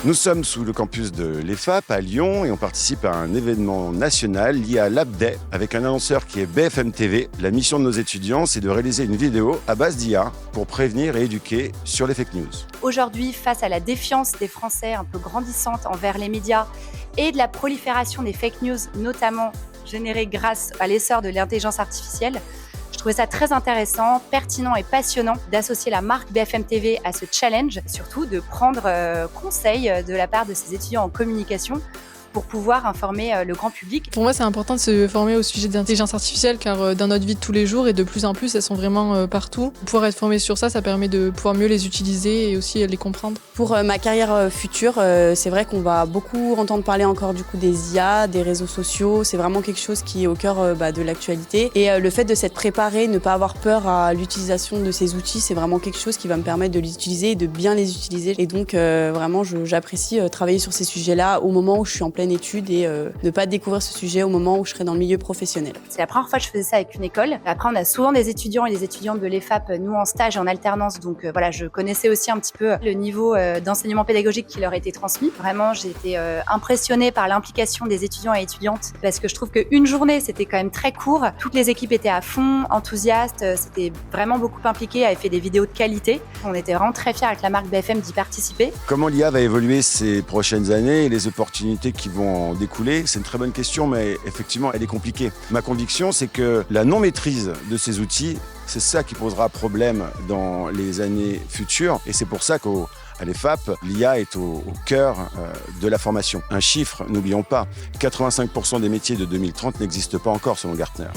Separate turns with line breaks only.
Nous sommes sous le campus de l'EFAP à Lyon et on participe à un événement national lié à l'App Day avec un annonceur qui est BFM TV. La mission de nos étudiants, c'est de réaliser une vidéo à base d'IA pour prévenir et éduquer sur les fake news.
Aujourd'hui, face à la défiance des Français un peu grandissante envers les médias et de la prolifération des fake news, notamment générées grâce à l'essor de l'intelligence artificielle, je trouvais ça très intéressant, pertinent et passionnant d'associer la marque BFM TV à ce challenge, surtout de prendre conseil de la part de ses étudiants en communication pour pouvoir informer le grand public.
Pour moi, c'est important de se former au sujet de l'intelligence artificielle car dans notre vie de tous les jours et de plus en plus, elles sont vraiment partout. Pouvoir être formé sur ça, ça permet de pouvoir mieux les utiliser et aussi les comprendre.
Pour ma carrière future, c'est vrai qu'on va beaucoup entendre parler encore du coup des IA, des réseaux sociaux. C'est vraiment quelque chose qui est au cœur de l'actualité. Et le fait de s'être préparé, ne pas avoir peur à l'utilisation de ces outils, c'est vraiment quelque chose qui va me permettre de les utiliser et de bien les utiliser. Et donc vraiment, j'apprécie travailler sur ces sujets-là au moment où je suis en pleine étude et ne pas découvrir ce sujet au moment où je serai dans le milieu professionnel.
C'est la première fois que je faisais ça avec une école. Après, on a souvent des étudiants et des étudiantes de l'EFAP, nous en stage et en alternance. Donc voilà, je connaissais aussi un petit peu le niveau d'enseignement pédagogique qui leur était transmis. Vraiment, j'ai été impressionnée par l'implication des étudiants et étudiantes parce que je trouve qu'une journée, c'était quand même très court. Toutes les équipes étaient à fond, enthousiastes, c'était vraiment beaucoup impliquées, avaient fait des vidéos de qualité. On était vraiment très fiers avec la marque BFM d'y participer.
Comment l'IA va évoluer ces prochaines années et les opportunités qui vont en découler? C'est une très bonne question, mais effectivement, elle est compliquée. Ma conviction, c'est que la non-maîtrise de ces outils, c'est ça qui posera problème dans les années futures. Et c'est pour ça qu'à l'EFAP, l'IA est au cœur de la formation. Un chiffre, n'oublions pas, 85% des métiers de 2030 n'existent pas encore selon Gartner.